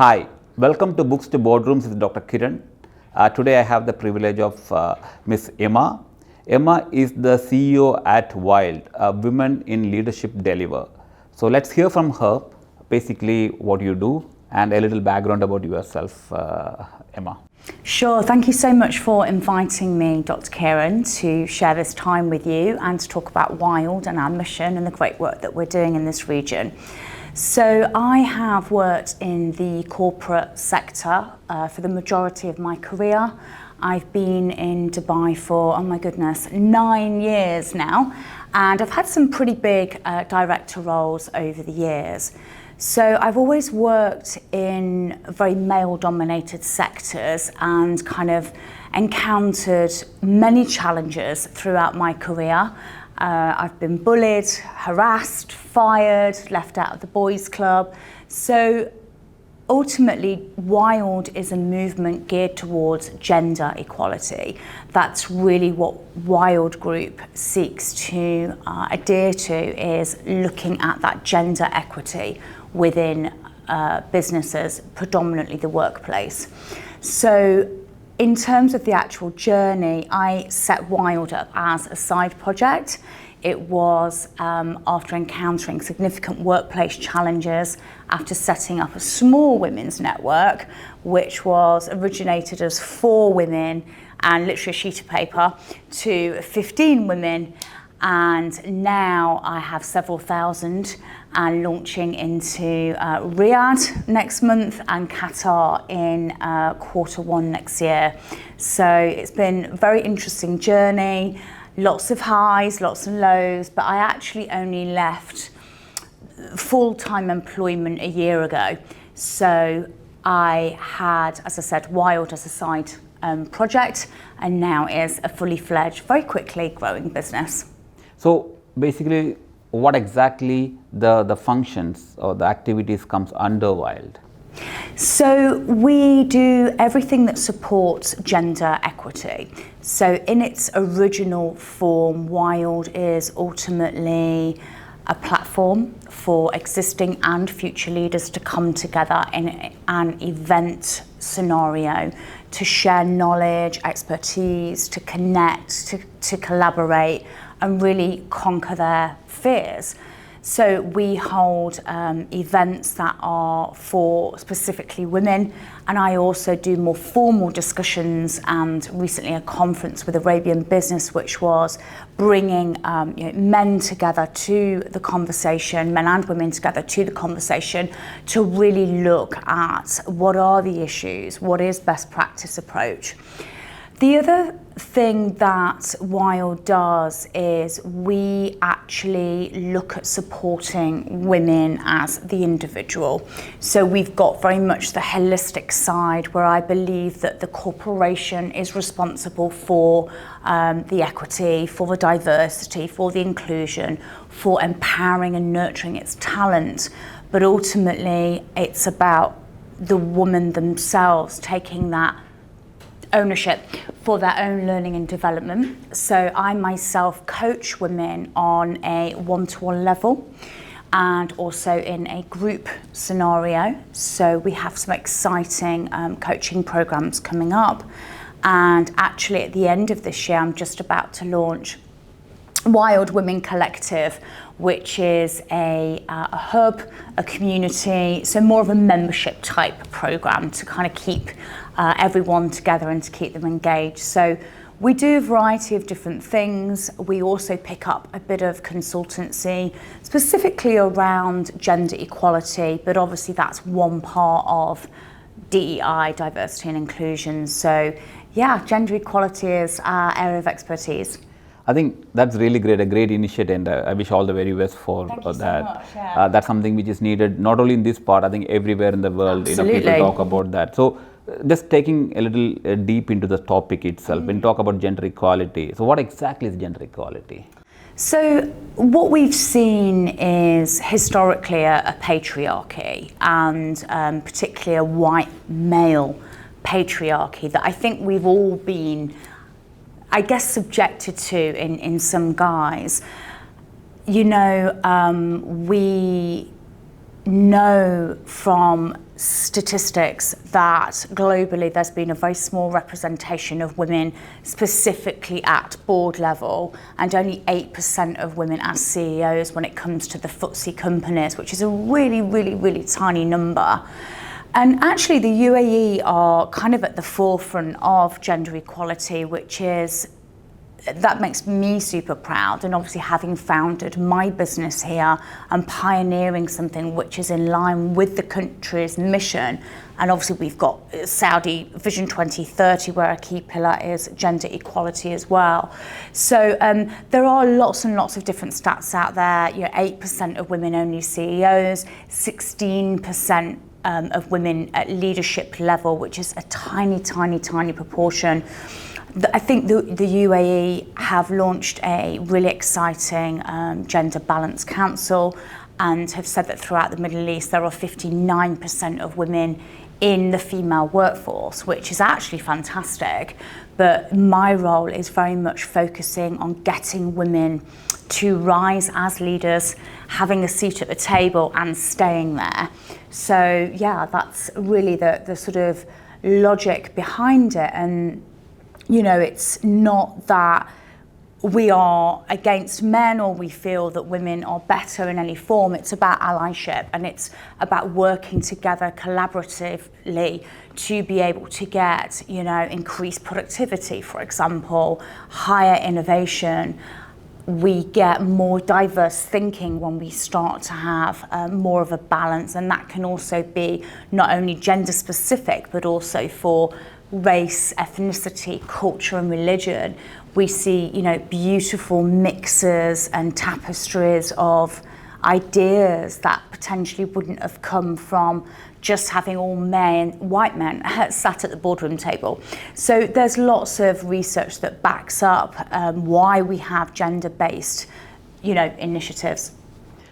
Hi, welcome to Books to Boardrooms with Dr. Kiran. Today I have the privilege of Miss Emma. Emma is the CEO at Wild, Women in Leadership Deliver. So let's hear from her, basically what you do and a little background about yourself, Emma. Sure, thank you so much for inviting me, Dr. Kiran, to share this time with you and to talk about Wild and our mission and the great work that we're doing in this region. So I have worked in the corporate sector for the majority of my career. I've been in Dubai for, 9 years now, and I've had some pretty big director roles over the years. So I've always worked in very male-dominated sectors and kind of encountered many challenges throughout my career. I've been bullied, harassed, fired, left out of the boys' club. So ultimately, Wild is a movement geared towards gender equality. That's really what Wild Group seeks to adhere to, is looking at that gender equity within businesses, predominantly the workplace. So in terms of the actual journey, I set Wild up as a side project. It was after encountering significant workplace challenges, after setting up a small women's network, which was originated as 4 women and literally a sheet of paper, to 15 women. And now I have several thousand, and launching into Riyadh next month and Qatar in Q1 next year. So it's been a very interesting journey, lots of highs, lots of lows, but I actually only left full-time employment a year ago. So I had, as I said, Wild as a side project, and now is a fully fledged, very quickly growing business. So basically, what exactly the functions or the activities comes under Wild? So we do everything that supports gender equity. So in its original form, Wild is ultimately a platform for existing and future leaders to come together in an event scenario to share knowledge, expertise, to connect, to collaborate, and really conquer their fears. So we hold events that are for specifically women, and I also do more formal discussions, and recently a conference with Arabian Business, which was bringing men together to the conversation, men and women together to the conversation, to really look at what are the issues, what is best practice approach. The other thing that Wild does is we actually look at supporting women as the individual. So we've got very much the holistic side, where I believe that the corporation is responsible for the equity, for the diversity, for the inclusion, for empowering and nurturing its talent. But ultimately, it's about the women themselves taking that ownership for their own learning and development. So I myself coach women on a one-to-one level and also in a group scenario. So we have some exciting coaching programs coming up. And actually at the end of this year, I'm just about to launch Wild Women Collective, which is a hub, a community, so more of a membership type program to kind of keep everyone together and to keep them engaged. So we do a variety of different things. We also pick up a bit of consultancy, specifically around gender equality, but obviously that's one part of DEI, diversity and inclusion. So yeah, gender equality is our area of expertise. I think that's really great, a great initiative, and I wish all the very best for Thank that. you so much, yeah. That's something which is needed not only in this part, I think everywhere in the world. Absolutely. People talk about that. So just taking a little deep into the topic itself, when you talk about gender equality, so what exactly is gender equality? So what we've seen is historically a patriarchy, and particularly a white male patriarchy that I think we've all been, I guess, subjected to in some guise. You know, we know from statistics that globally there's been a very small representation of women specifically at board level, and only 8% of women as CEOs when it comes to the FTSE companies, which is a really, really, really tiny number. And actually the UAE are kind of at the forefront of gender equality, that makes me super proud. And obviously having founded my business here and pioneering something which is in line with the country's mission. And obviously we've got Saudi Vision 2030, where a key pillar is gender equality as well. So there are lots and lots of different stats out there. 8% of women only CEOs, 16% of women at leadership level, which is a tiny, tiny, tiny proportion. I think the UAE have launched a really exciting gender balance council, and have said that throughout the Middle East there are 59% of women in the female workforce, which is actually fantastic. But my role is very much focusing on getting women to rise as leaders, having a seat at the table and staying there. So yeah, that's really the sort of logic behind it. And it's not that we are against men or we feel that women are better in any form. It's about allyship, and it's about working together collaboratively to be able to get, increased productivity, for example, higher innovation. We get more diverse thinking when we start to have more of a balance, and that can also be not only gender specific, but also for race, ethnicity, culture and religion. We see, beautiful mixes and tapestries of ideas that potentially wouldn't have come from just having all white men sat at the boardroom table. So there's lots of research that backs up why we have gender-based, initiatives.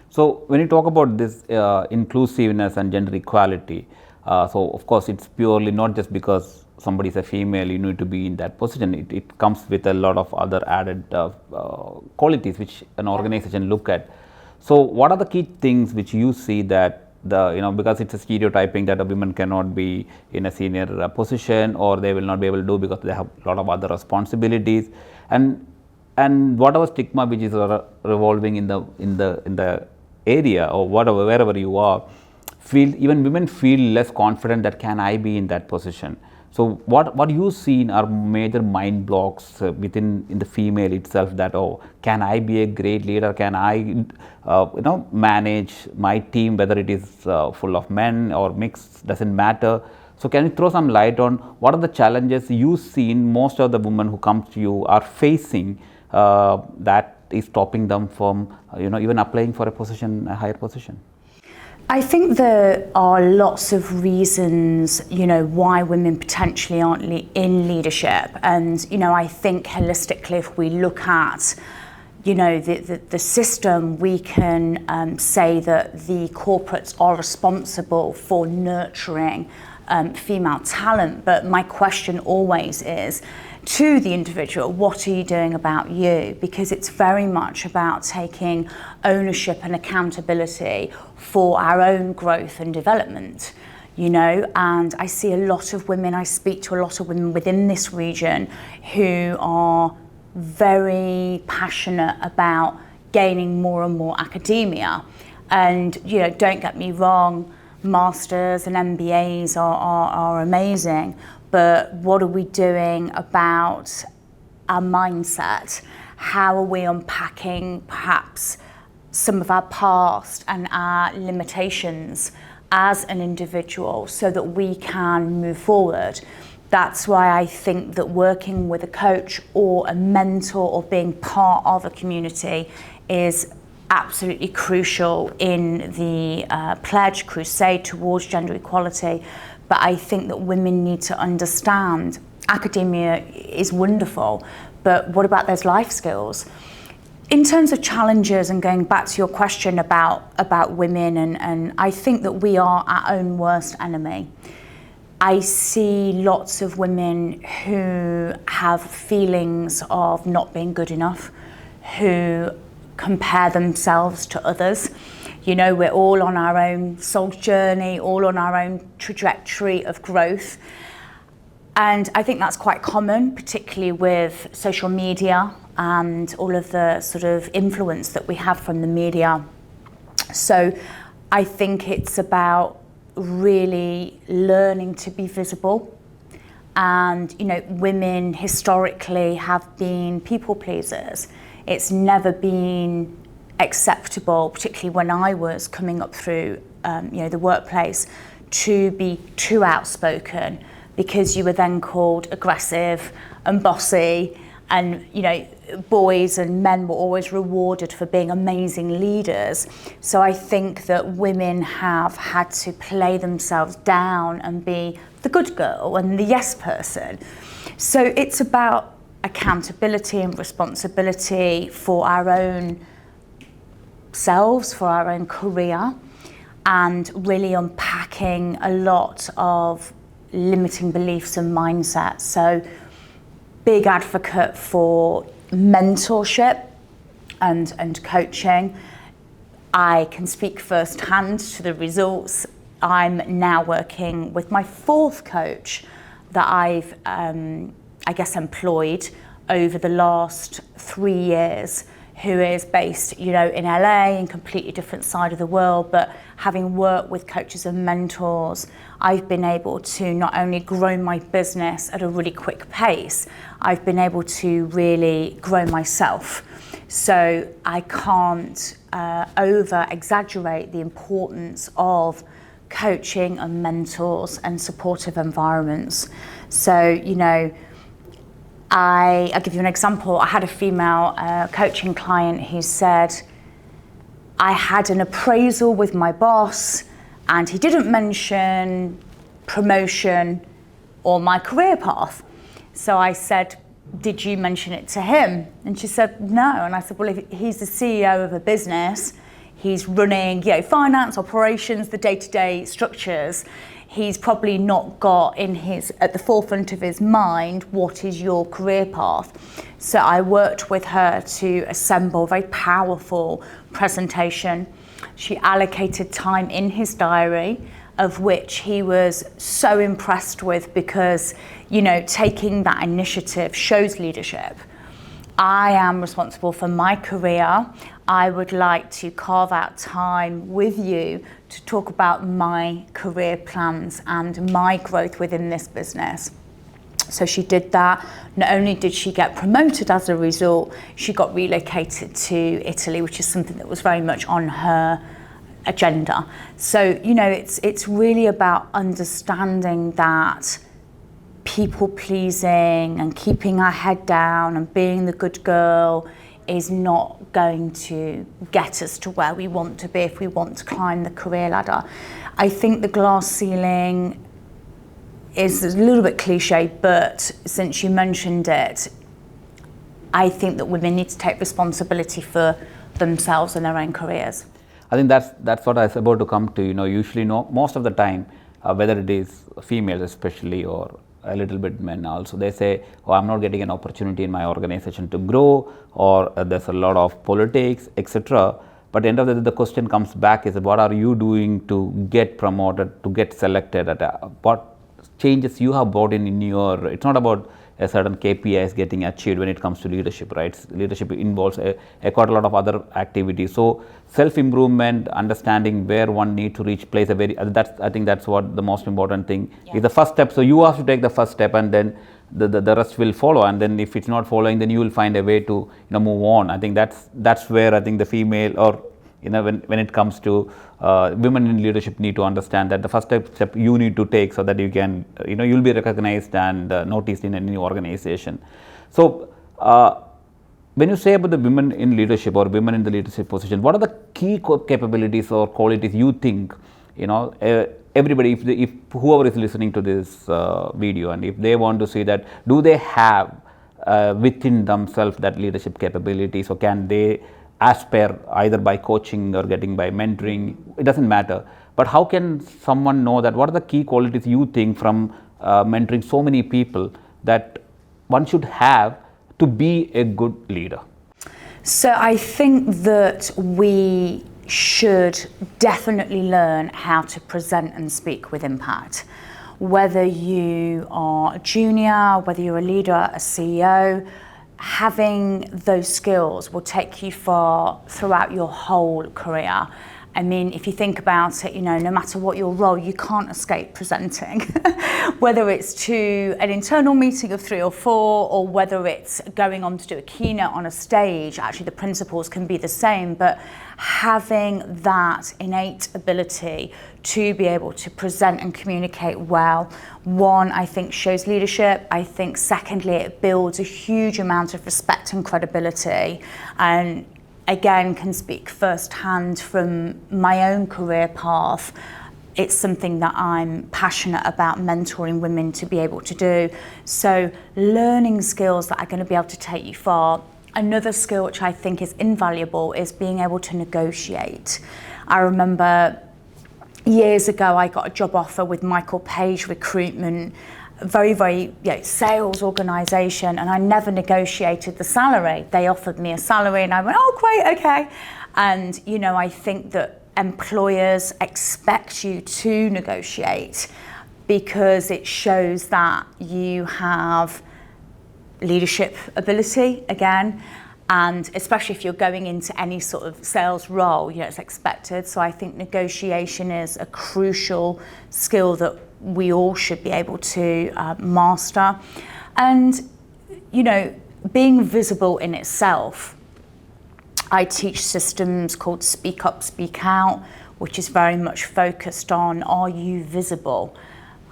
So when you talk about this inclusiveness and gender equality, so of course it's purely not just because somebody is a female, you need to be in that position. It comes with a lot of other added qualities which an organization look at. So what are the key things which you see that because it's a stereotyping that a woman cannot be in a senior position, or they will not be able to do because they have a lot of other responsibilities, and whatever stigma which is revolving in the area or whatever, wherever you are, even women feel less confident that can I be in that position. So what you see are major mind blocks in the female itself, that can I be a great leader, can I manage my team, whether it is full of men or mixed, doesn't matter. So can you throw some light on what are the challenges you see in most of the women who come to you are facing that is stopping them from even applying for a higher position? I think there are lots of reasons, why women potentially aren't in leadership. And, I think holistically, if we look at, the system, we can say that the corporates are responsible for nurturing female talent. But my question always is, to the individual, what are you doing about you? Because it's very much about taking ownership and accountability for our own growth and development, and I see a lot of women, I speak to a lot of women within this region who are very passionate about gaining more and more academia. And, don't get me wrong, masters and MBAs are amazing. But what are we doing about our mindset? How are we unpacking perhaps some of our past and our limitations as an individual so that we can move forward? That's why I think that working with a coach or a mentor or being part of a community is absolutely crucial in the pledge crusade towards gender equality. But I think that women need to understand academia is wonderful, but what about those life skills? In terms of challenges, and going back to your question about women, and I think that we are our own worst enemy. I see lots of women who have feelings of not being good enough, who compare themselves to others. We're all on our own soul journey, all on our own trajectory of growth. And I think that's quite common, particularly with social media and all of the sort of influence that we have from the media. So I think it's about really learning to be visible. And, women historically have been people pleasers. It's never been acceptable, particularly when I was coming up through, the workplace, to be too outspoken, because you were then called aggressive and bossy, and boys and men were always rewarded for being amazing leaders. So I think that women have had to play themselves down and be the good girl and the yes person. So it's about accountability and responsibility for our own selves, for our own career, and really unpacking a lot of limiting beliefs and mindsets. So big advocate for mentorship and coaching. I can speak firsthand to the results. I'm now working with my 4th coach that I've employed over the last 3 years, who is based, in LA, in completely different side of the world. But having worked with coaches and mentors, I've been able to not only grow my business at a really quick pace, I've been able to really grow myself. So I can't over exaggerate the importance of coaching and mentors and supportive environments. So, I'll give you an example. I had a female coaching client who said, I had an appraisal with my boss and he didn't mention promotion or my career path. So I said, did you mention it to him? And she said, no. And I said, well, if he's the CEO of a business, he's running, finance, operations, the day-to-day structures, he's probably not got at the forefront of his mind, what is your career path? So I worked with her to assemble a very powerful presentation. She allocated time in his diary, of which he was so impressed with, because, taking that initiative shows leadership. I am responsible for my career. I would like to carve out time with you to talk about my career plans and my growth within this business. So she did that. Not only did she get promoted as a result, she got relocated to Italy, which is something that was very much on her agenda. So, it's really about understanding that people pleasing and keeping our head down and being the good girl is not going to get us to where we want to be if we want to climb the career ladder. I think the glass ceiling is a little bit cliche, but since you mentioned it, I think that women need to take responsibility for themselves and their own careers. I think that's what I was about to come to. Usually, most of the time, whether it is females especially or a little bit men also, they say, oh, I'm not getting an opportunity in my organization to grow, or there's a lot of politics, etc. But at the end of the day, the question comes back is, what are you doing to get promoted, to get selected, what changes you have brought in your, it's not about a certain KPIs getting achieved when it comes to leadership, right? Leadership involves quite a lot of other activities. So self-improvement, understanding where one needs to reach plays a very, I think that's what the most important thing is, the first step. So you have to take the first step, and then the rest will follow. And then if it's not following, then you will find a way to move on. I think that's where I think the female, or when it comes to women in leadership, need to understand that the first step you need to take, so that you can, you'll be recognized and noticed in any organization. So when you say about the women in leadership or women in the leadership position, what are the key capabilities or qualities you think, everybody, if whoever is listening to this video, and if they want to see that, do they have within themselves that leadership capabilities, or can they aspire either by coaching or getting by mentoring? It doesn't matter. But how can someone know that? What are the key qualities you think from mentoring so many people that one should have to be a good leader? So I think that we should definitely learn how to present and speak with impact. Whether you are a junior, whether you're a leader, a CEO, having those skills will take you far throughout your whole career. I mean, if you think about it, no matter what your role, you can't escape presenting. Whether it's to an internal meeting of 3 or 4, or whether it's going on to do a keynote on a stage, actually the principles can be the same, but having that innate ability to be able to present and communicate well, one, I think shows leadership. I think secondly, it builds a huge amount of respect and credibility, and again, can speak firsthand from my own career path. It's something that I'm passionate about mentoring women to be able to do. So learning skills that are going to be able to take you far. Another skill which I think is invaluable is being able to negotiate. I remember years ago I got a job offer with Michael Page Recruitment, very sales organisation, and I never negotiated the salary. They offered me a salary and I went, oh great, okay. And I think that employers expect you to negotiate because it shows that you have leadership ability again, and especially if you're going into any sort of sales role, it's expected. So I think negotiation is a crucial skill that we all should be able to master. And being visible in itself, I teach systems called Speak Up, Speak Out, which is very much focused on, are you visible?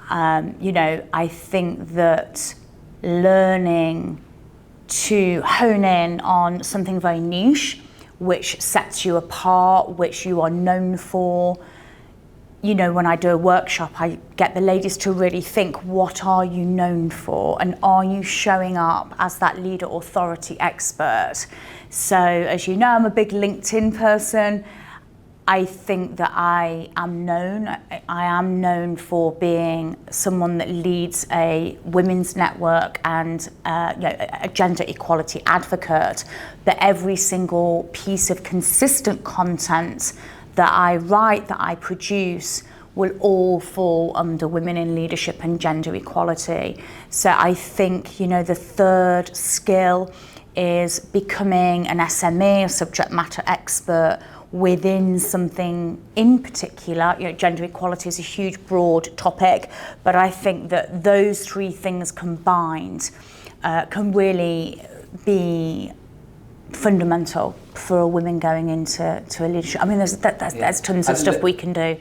I think that learning to hone in on something very niche, which sets you apart, which you are known for. When I do a workshop, I get the ladies to really think, what are you known for? And are you showing up as that leader authority expert? So as you know, I'm a big LinkedIn person. I think that I am known for being someone that leads a women's network and a gender equality advocate. But every single piece of consistent content that I write, that I produce, will all fall under women in leadership and gender equality. So I think, the third skill is becoming an SME, a subject matter expert, within something in particular. Gender equality is a huge, broad topic, but I think that those 3 things combined can really be fundamental for a woman going into a leadership. I mean, there's tons of stuff we can do.